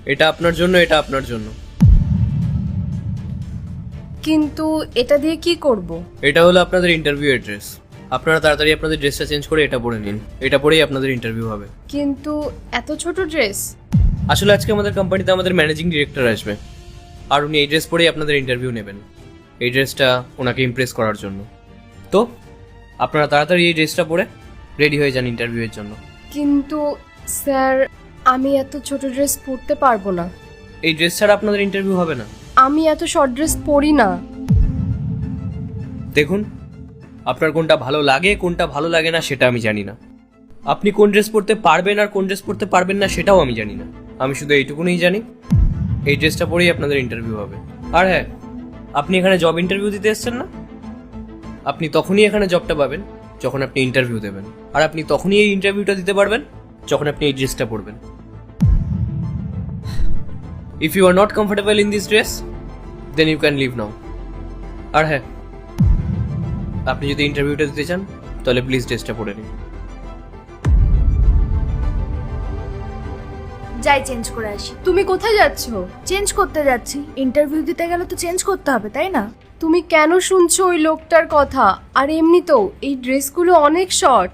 এটা আপনার জন্য, এটা আপনার জন্য। কিন্তু এটা দিয়ে কি করব? এটা হলো আপনাদের ইন্টারভিউ অ্যাড্রেস। আপনারা তাড়াতাড়ি আপনাদের ড্রেসটা চেঞ্জ করে এটা পরে নিন। এটা পরেই আপনাদের ইন্টারভিউ হবে। কিন্তু এত ছোট ড্রেস। আসলে আজকে আমাদের কোম্পানিতে আমাদের ম্যানেজিং ডিরেক্টর আসবে, আর উনি এই ড্রেস পরেই আপনাদের ইন্টারভিউ নেবেন। এই ড্রেসটা ওনাকে ইমপ্রেস করার জন্য। তো আপনারা তাড়াতাড়ি এই ড্রেসটা পরে রেডি হয়ে যান ইন্টারভিউয়ের জন্য। কিন্তু স্যার, আমি এত ছোট ড্রেস পরতে পারবো না। এই ড্রেস ছাড়া আপনাদের ইন্টারভিউ হবে না। আমি এত শর্ট ড্রেস পরি না। দেখুন, আপনার কোনটা ভালো লাগে কোনটা ভালো লাগে না সেটা আমি জানি না। আপনি কোন ড্রেস পরতে পারবেন আর কোন ড্রেস পরতে পারবেন না সেটাও আমি জানি না। আমি শুধু এইটুকুনই জানি, এই ড্রেসটা পরেই আপনাদের ইন্টারভিউ হবে। আর হ্যাঁ, আপনি এখানে জব ইন্টারভিউ দিতে এসেছেন না? আপনি তখনই এখানে জবটা পাবেন যখন আপনি ইন্টারভিউ দেবেন, আর আপনি তখনই এই ইন্টারভিউটা দিতে পারবেন যখন আপনি এই ড্রেসটা পরবেন। If you are not comfortable in this dress, then you can leave now. আর হ্যাঁ, আপনি যদি ইন্টারভিউটা দিতে চান তাহলে প্লিজ ড্রেসটা পরে নিন। যাই চেঞ্জ করে আসি। তুমি কোথায় যাচ্ছ? চেঞ্জ করতে যাচ্ছি, ইন্টারভিউ দিতে গেলে তো চেঞ্জ করতে হবে, তাই না? তুমি কেন শুনছো ওই লোকটার কথা? আর এমনিতেও এই ড্রেসগুলো অনেক শর্ট,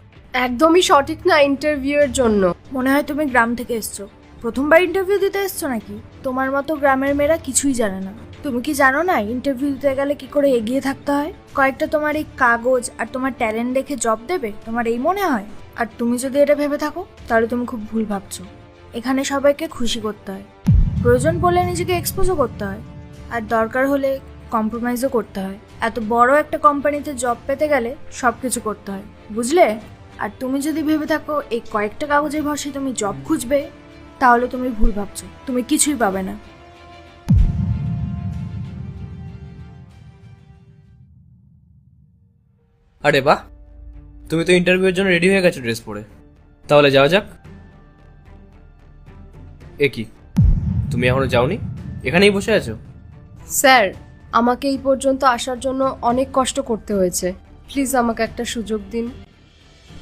একদমই সঠিক না ইন্টারভিউ এর জন্য। মনে হয় তুমি গ্রাম থেকে এসছো, প্রথমবার ইন্টারভিউ দিতে এসছো নাকি? তোমার মতো গ্রামের মেয়েরা কিছুই জানে না। তুমি কি জানো না ইন্টারভিউ দিতে গেলে কি করে এগিয়ে থাকতে হয়? কয়েকটা তোমার এই কাগজ আর তোমার ট্যালেন্ট দেখে জব দেবে, তোমার এই মনে হয়? আর তুমি যদি এটা ভেবে থাকো তাহলে তুমি খুব ভুল ভাবছো। এখানে সবাইকে খুশি করতে হয়, প্রয়োজন পড়লে নিজেকে এক্সপোজও করতে হয়, আর দরকার হলে কম্প্রোমাইজও করতে হয়। এত বড় একটা কোম্পানিতে জব পেতে গেলে সব কিছু করতে হয়, বুঝলে? আর তুমি যদি ভেবে থাকো এই কয়েকটা কাগজের ভরসায় তুমি জব খুঁজবে, তাহলে তুমি ভুল ভাবছো, তুমি কিছুই পাবে না। আরে বাহ, তুমি তো ইন্টারভিউয়ের জন্য রেডি হয়ে গেছো ড্রেস পরে। তাহলে যাওয়া যাক। এ কি, তুমি এখনো যাওনি? এখানেই বসে আছো? স্যার, আমাকে এই পর্যন্ত আসার জন্য অনেক কষ্ট করতে হয়েছে। প্লিজ আমাকে একটা সুযোগ দিন।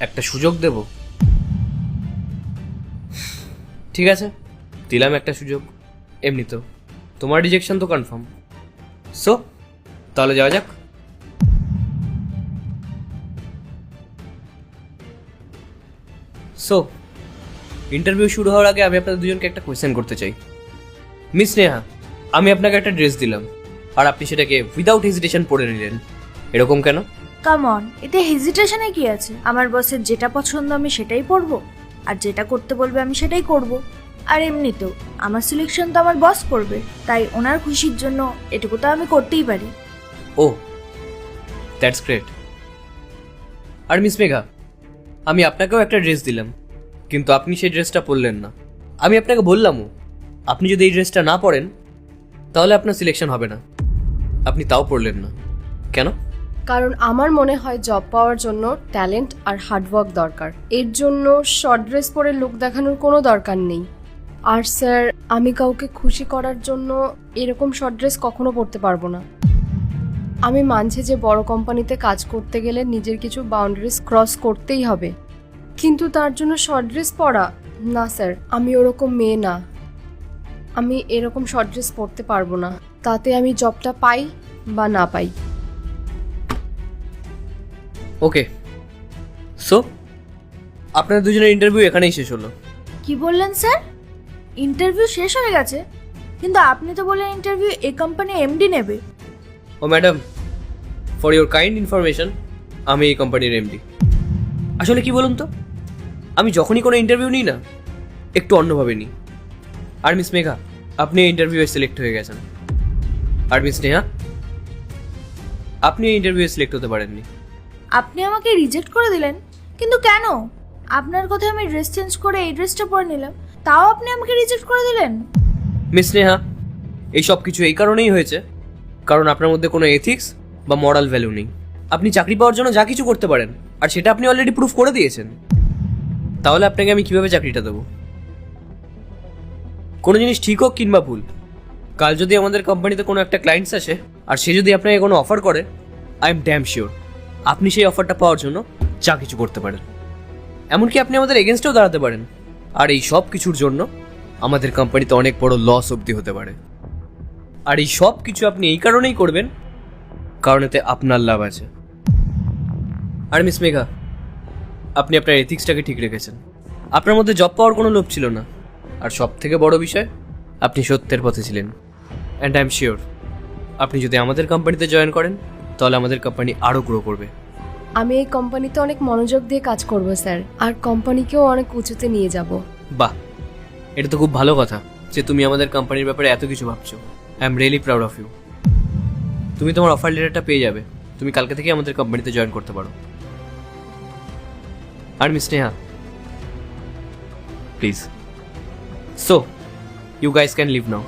একটা সুযোগ দেব? ঠিক আছে, দিলাম একটা সুযোগ। এমনি তো তোমার রিজেকশন তো কনফার্ম। সো তাহলে যাওয়া যাক। সো ইন্টারভিউ শুরু হওয়ার আগে আমি আপনাদের দুজনকে একটা কোয়েশ্চেন করতে চাই। মিস নেহা, আমি আপনাকে একটা ড্রেস দিলাম আর আপনি সেটাকে উইদাউট হেজিটেশন পরে নিলেন, এরকম কেন? কাম অন, এতে হেজিটেশনে কি আছে? আমার বসের যেটা পছন্দ আমি সেটাই পরবো, আর যেটা করতে বলবে আমি সেটাই করব। আর এমনিতেও আমার সিলেকশন তো আমার বস করবে, তাই ওনার খুশির জন্য এটুকু তো আমি করতেই পারি। Oh, that's great. আর মিস মেঘা, আমি আপনাকেও একটা ড্রেস দিলাম, কিন্তু আপনি সেই ড্রেসটা পরলেন না। আমি আপনাকে বললামও, আপনি যদি এই ড্রেসটা না পরেন তাহলে আপনার সিলেকশন হবে না। আপনি তাও পরলেন না, কেন? কারণ আমার মনে হয় জব পাওয়ার জন্য ট্যালেন্ট আর হার্ডওয়ার্ক দরকার। এর জন্য শর্ট ড্রেস পরে লুক দেখানোর কোনো দরকার নেই। আর স্যার, আমি কাউকে খুশি করার জন্য এরকম শর্ট ড্রেস কখনো পরতে পারবো না। আমি মানছি যে বড় কোম্পানিতে কাজ করতে গেলে নিজের কিছু বাউন্ডারিজ ক্রস করতেই হবে, কিন্তু তার জন্য শর্ট ড্রেস পরা না স্যার। আমি ওরকম মেয়ে না, আমি এরকম শর্ট ড্রেস পরতে পারবো না, তাতে আমি জবটা পাই বা না পাই। ওকে, সো আপনাদের দুজনের ইন্টারভিউ এখানেই শেষ হলো। কি বললেন স্যার? ইন্টারভিউ শেষ হয়ে গেছে? কিন্তু আপনি তো বললেন ইন্টারভিউ এই কোম্পানি এমডি নেবে। ও madam, for your kind information, আমি এই কোম্পানির এমডি। আসলে কি বলুন তো, আমি যখনই কোনো ইন্টারভিউ নিই না, একটু অন্যভাবে নিই। আর মিস মেঘা, আপনি এই ইন্টারভিউয়ে সিলেক্ট হয়ে গেছেন। আর মিস নেহা, আপনি এই ইন্টারভিউয়ে সিলেক্ট হতে পারেননি। আপনি আমাকে রিজেক্ট করে দিলেন? কিন্তু কেন? আপনার কথায় আমি ড্রেস চেঞ্জ করে এই ড্রেসটা পরে নিলাম, তাও আপনি আমাকে রিজেক্ট করে দিলেন? মিস নেহা, এই সব কিছু এই কারণেই হয়েছে কারণ আপনার মধ্যে কোনো এথিক্স বা মরাল ভ্যালু নেই। আপনি চাকরি পাওয়ার জন্য যা কিছু করতে পারেন, আর সেটা আপনি অলরেডি প্রুফ করে দিয়েছেন। তাহলে আপনাকে আমি কিভাবে চাকরিটা দেবো? কোনো জিনিস ঠিক হোক কিংবা ভুল, কাল যদি আমাদের কোম্পানিতে কোনো একটা ক্লায়েন্টস আসে আর সে যদি আপনাকে কোনো অফার করে, আই এম ড্যাম শিওর আপনি সেই অফারটা পাওয়ার জন্য যা কিছু করতে পারেন। এমনকি আপনি আমাদের এগেনস্টেও দাঁড়াতে পারেন। আর এই সব কিছুর জন্য আমাদের কোম্পানিতে অনেক বড় লস অবধি হতে পারে। আর এই সব কিছু আপনি এই কারণেই করবেন কারণ এতে আপনার লাভ আছে। আর মিস মেঘা, আপনি আপনার এথিক্সটাকে ঠিক রেখেছেন। আপনার মধ্যে জব পাওয়ার কোনো লোভ ছিল না, আর সব থেকে বড় বিষয় আপনি সত্যের পথে ছিলেন। অ্যান্ড আই এম শিওর আপনি যদি আমাদের কোম্পানিতে জয়েন করেন তাহলে আমাদের কোম্পানি আরও গ্রো করবে। আমি এই কোম্পানিতে অনেক মনোযোগ দিয়ে কাজ করব স্যার, আর কোম্পানিকেও অনেক উঁচুতে নিয়ে যাব। বাহ, এটা তো খুব ভালো কথা যে তুমি আমাদের কোম্পানির ব্যাপারে এত কিছু ভাবছো। I am really proud of you. তুমি তোমার অফার লেটারটা পেয়ে যাবে, তুমি কালকে থেকে আমাদের কোম্পানিতে জয়েন করতে পারো। আর miss Neha, please, so you guys can leave now.